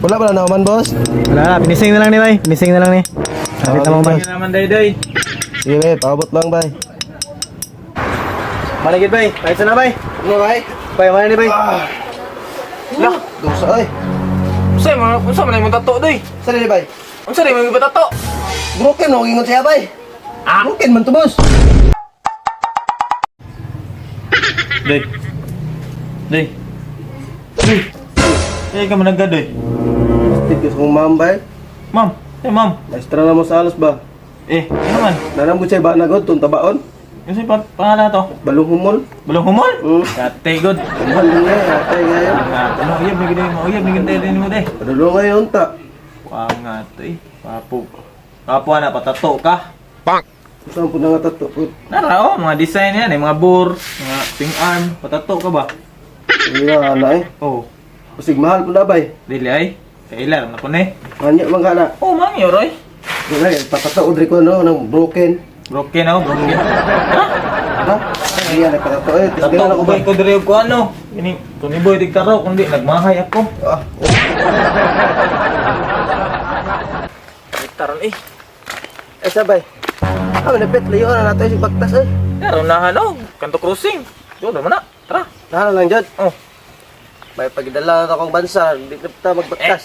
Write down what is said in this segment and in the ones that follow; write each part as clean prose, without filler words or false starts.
Wala pala naman, boss. Wala na, pinising na lang ni bay. Pinising na lang ni. Nakita mo ba? boss. Naman day. Sige, bay. Paabot lang, bay. Maligid bay. Kahit na bay. Ano, bay? Bay, mana ni bay? Lah, dosa, ay. Unsa man imong tato day? Saan ni, bay? Unsa man imong tato? Broken, no? Ingon siya, bay. Broken man to, boss. Day. Day. Eh, ka managad day. Tigas kong ma'am, bay. Ma'am, ma'am. Maestra na mo sa alos ba? Ano man? Nanam ko siya ba nagod, itong tabaon? Yung sa pangalan to? Balong humol. Bulong humol? Hmm. Kate good. Humol din nga, atay ngayon. Ano, uyab ni gid mo, uyab ni gid din mo day. Padulo ngayon, ta. Wa nga to eh. Papo. Papo na patato ka. Saan po na nga tato po? Nara oh, mga design yan, mga bore, mga ping arm, patato ka ba? Wala na eh. Oh, Pasig mahal po na, bay. dili ay. Kailan na ko ni. Hanya man ka na. Oh, mang yoroy. Wala, patataod rin ko, no, ng broken. Broken ako, broken. Ha? Ha? Hindi yan, nagpatato eh. Tapos Tato ganyan ko ako, ba bay. ko diri ko ano? Kini, Tony Boy tigtaro kundi nagmahay ako. Ah, Taron eh. eh, sabay. Ah, manapit, layo na nato yung bagtas eh. Taron na ano, kanto crossing. Yo, naman na. Tara. Nahala lang dyan. Oh, May pagdala na akong bansa, hindi na kita magbagtas.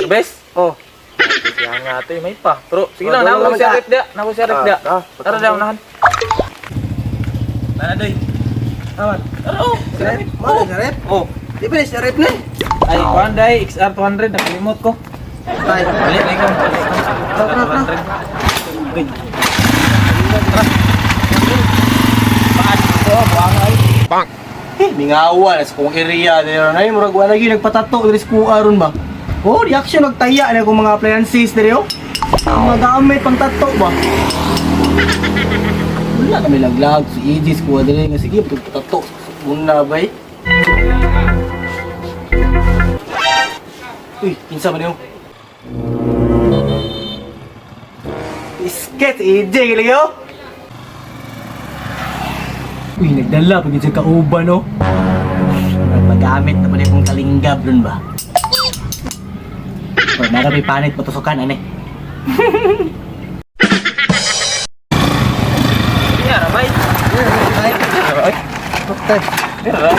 the best. Oh. Kaya nga ito, may pa. Pero sige Oh, lang, doon nako naman si ka. Rip dia. Nako si Rip dia. Tara daw nahan. Nana doy. Aman. Tara oh. Sarip? Mana sarip? Oh. Di ba sarip na eh? Ay, Hyundai XR200 nakalimot ko. Tay. Balik na ikaw. Tara. Uy. Tara. Paat ko, buang ay. Bang. Mingawa na sa kong area dito na yung murag wala lagi nagpatato diri sa kuha ron ba. Oh, di action nagtaya na kung mga appliances diri oh. Mga gamit pang tato ba. Wala kami laglag sa EG's kuha diri nga sige pagtato muna bay. Uy, kinsa man yun? Biscuit, EJ gila yo. Uy, nagdala pag sa kauban, no? Nagpagamit na pala kong kalinggab dun ba? Pag nara may panit patusukan, ane? Yara, bay. Ay, Tay. yara.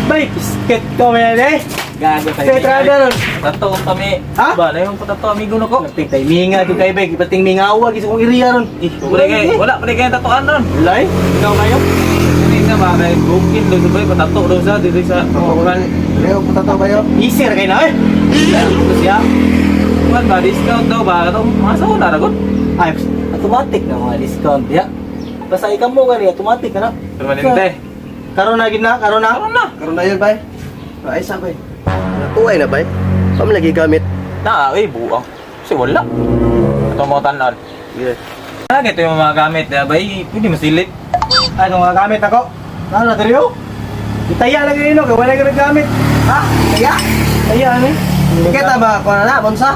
Bay, biscuit ko man eh! Gago tayo. Petrada nun! Tato kami. Ha? Ba, na yung patato amigo na ko. Nagtay minga doon kayo, bay. Ibating mingawa, gisa kong iriya ron. Wala pa rin kayo tatuan ron. Wala eh? Ikaw kayo? Hindi ka ba, kay booking doon sa bay, patato doon sa, dito sa Panguran. Leo, patato ba yun? Easy ra kayo na eh! Tapos siya, kuwan ba, discount daw ba? Itong masa ko naragot. Ay, automatic na mga discount, ya. Basta ikaw mo gani, automatic ka na. Permanente. Karon na gid na, karon na. Karoon na. Karoon na yun, bay. Ay, sabay. Natuway na, bay. Pam lagi gamit. Buang. Kasi wala. Ito mo tanan. Yeah. Ito yung mga gamit, bay, pwede masilit. Ay, kung magagamit ako. Ano na diri oh? Itaya lang yun, kaya wala ka naggamit. Ha? Kaya? Taya ano eh? Kita ba? Kung na, bonsa?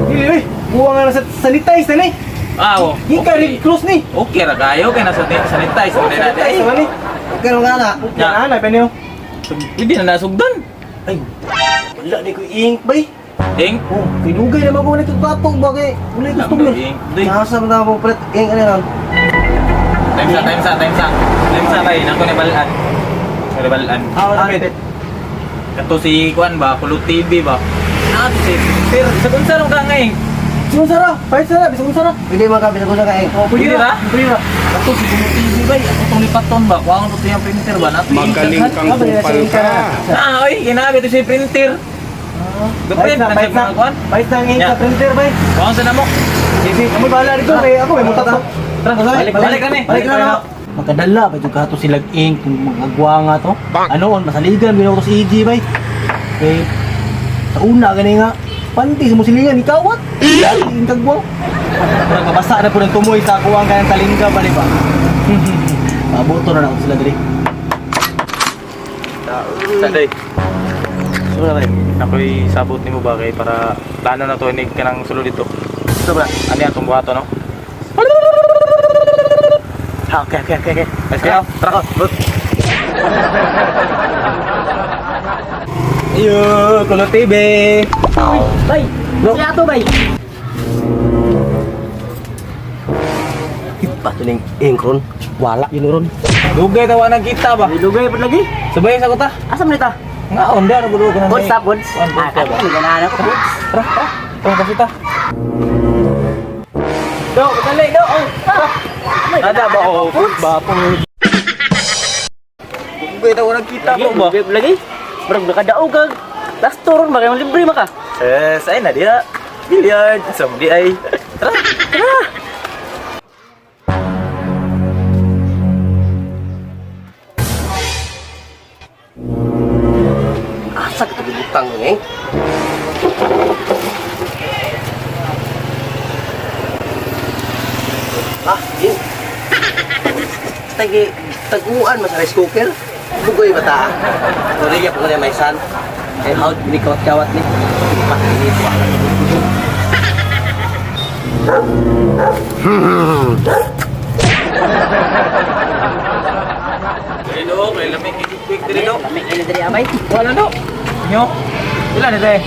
Hindi eh, buwa nga na sa sanitize na ni. Oo. Hindi ka rin close ni. Okay ra kayo, kaya nasa sanitize. Sanitize naman ni. Okay, nga na. Yan, ay penyo. Pwede na nasugdan. Ay, wala di ko ink ba eh. Ding. Oh, pinugay naman ko nito tato ba kay? Wala gusto mo. Ding. Ding. Nasa mo na mo pret. Ano lang? Time sa bay, nako ni balaan. Ni balaan. Kapit. Kato si Kuan ba, Kulot TV ba? Si Sir, sa kunsa ron ka ngayon? Bisong sara, pahit sara, bisong sara. Pwede man ka bisa ko sa kay. Oh, Pwede ra? Pwede ra. Kato si Kulot TV ba? Ako tong lipaton ba? Kuha ko to yung printer ba? Nato yung Magaling kang kupal ka. oy, ginabi to si printer. Pahit na, pahit na. Pahit na ang ink sa printer ba eh. Kuha sa namo. Sige, amoy bahala dito kay ako may mutato. Tara, balik kami. Balik na. Makadala ba yung kato silag ink kung mga guwanga to? Ano on masaligan binaw to si EG bay. Eh sa una gani nga panti sa musilingan ikawat. Ing kagwang. Pero kabasa na po ng tumoy sa kuwang kanang talingga ba di ba? Pabuto na ako sila diri. Saday. Sura bay. Ako'y sabot ni mo ba kay para plano na to inig ka ng sulod dito. Ito ba? Ano yan, itong buhato, no? Okay. Let's go. Tara ko. Yo, Kulo TV. Bay, masaya to bay. Patuling ingkron. Wala yun ron. Dugay tawanan kita ba? Lugay pa lagi. Sabay sa kuta. Asam nita? Nga onda na gulo ko na. Good stop, good. Ah, Kaya ganahan ako. Tara, tara. Tara kasi ta. Do, dali, do. Ada ba o ba po? Dugay tawanan kita mo ba? Lugay pa lagi. Barang nakadaog kag. Last turon ba kayo libre maka? Say na dia. Billiard, di ay. Tara, tara. Asa kita butang ni? Yun. Taguan mas rice cooker. Bugoy bata. Sorry ya pagkanya may san. How ni kawat-kawat ni. Pak ini tuwa. Dilo, may lamig quick diri do. Kami kayo dari abay. Wala do. Nyo. Ilan na tay?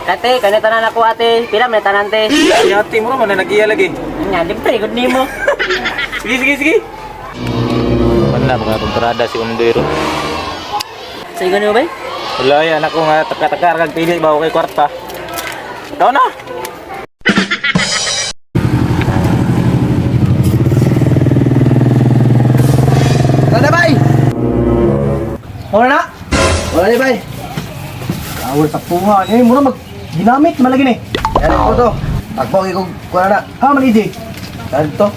Kate, kanya tanan ako ate. Pila man tanan te. Yati mo man na nagiya lagi. Nya libre gud nimo. Sige, sige, sige. Wala mga kontrada si Undoiro. Sa gano bay? Wala yan ako nga taka-taka kag pili ba kay kwarta. Daw na. Ano bay? Wala na. Wala ni bay. Awal sa punga. Eh, mura mag ginamit malagi ni. Yan ko to. Takbo ko kuha na. Ha man EJ. Yan to.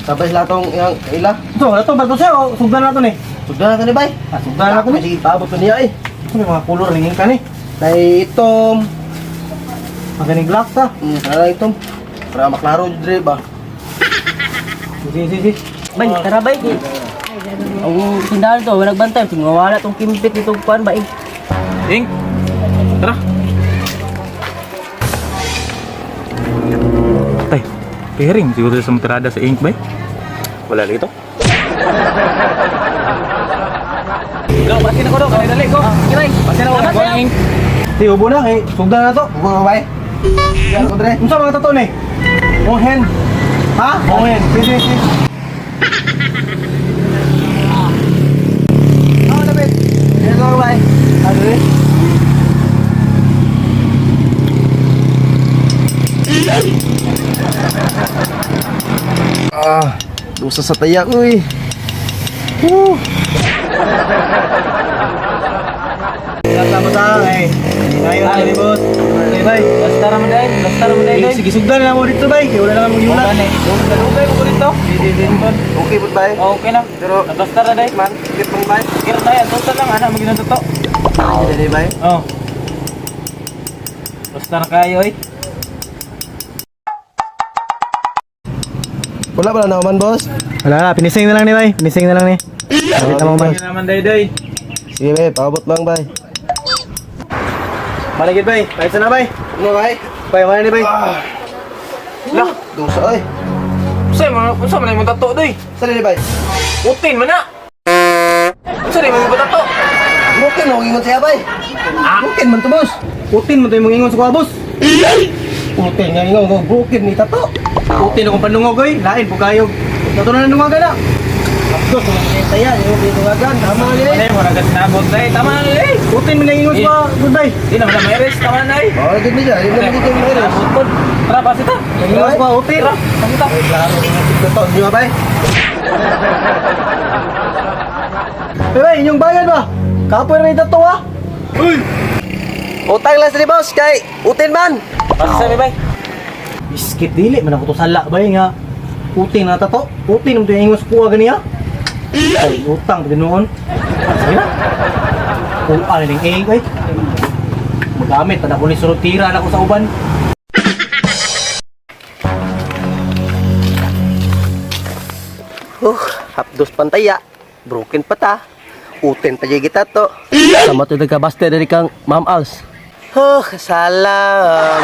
Sabay sila tong yang ila. Ito, wala to bago siya. Sugdan na to ni. Sudah na ni bay. Ah, sugdan na ko ni. Sige, paabot ko niya eh. Ano yung mga color ringin ka ni? Kay itom. Maganing black ta. Para itom. Para maklaro yung dre ba? Sige. Bay, tara bay. Ang tindahan to, walang bantay. Tingawala tong kimpit nitong kuan ba eh. Ing. Tara. Tay, pairing siguro sa tirada sa ink ba? Wala lagi to. Go, pasin ako do, dali go. Kiray, Pasin ako, go ink. Di ubo na kay sugdan na to. Buko bay. Yan ko dre. Unsa mga tato ni? Mohen. Ha? Mohen. Sige. Ano David? Yan ko bay. Ano eh? Dosa sa taya ko eh. Sama sa eh. Ngayon Ay. ni boss. Okay, bay. Bastara mo dai, Sige, sugdan na mo dito bay. Kaya wala na mong yulat. Dugay mo dito. Okay po bay. Okay na. Pero Bastara dai. man, kit mong bay. Kira tayo, total lang ana magina to. Dali bay. Oh. Bastara kayo eh. Wala ba na naman boss? Wala na, pinising na lang ni bay. Pinising na lang ni. Sabi tama man. Sige naman dai. Sige bay, paabot lang bay. Maligid bay. Kahit na bay. Ano bay? Bay, mana ni bay? Lah, Dosa oy. unsa man imong tato dai? Sali bay. Utin man na. Unsa di mo tato? Mungkin mo ingon siya bay. Mungkin man to boss. Putin mo tayo mong ingon sa kuha boss. Putin nga ingon ko broken ni tato. Putin akong panungog oy. Lain po kayo. Nato na nungaga na. Tapos kung saya, yung tinungagan, tama ni. Ay, wala ka sinabot dai. Tama na dai. Putin mo na ingon sa goodbye. Di naman na may rest, tama na dai. Oh, gid niya, yung nagiging mo rin. Putol. Tara pa sita. Ingon sa kuha Putin. Tara, pasita. Klaro, totoo niyo bay. Bay, inyong bayad ba? Kapoy na ito ha? Uy. Utang lang si boss kay Utin man. Pasa sa bay. Biskit dili man ako to sala bay nga. Putin na tato. Putin mo tayo ingon sa kuha ganiya. Ay, utang pa din noon. Sige na. Kung ano yung egg ay. Magamit, tada ko ni surut tira na ko sa uban. Hapdos pantaya. Broken pa ta. Utin pa kita to. Sama to nagkabaste dari kang Ma'am Als. Salam.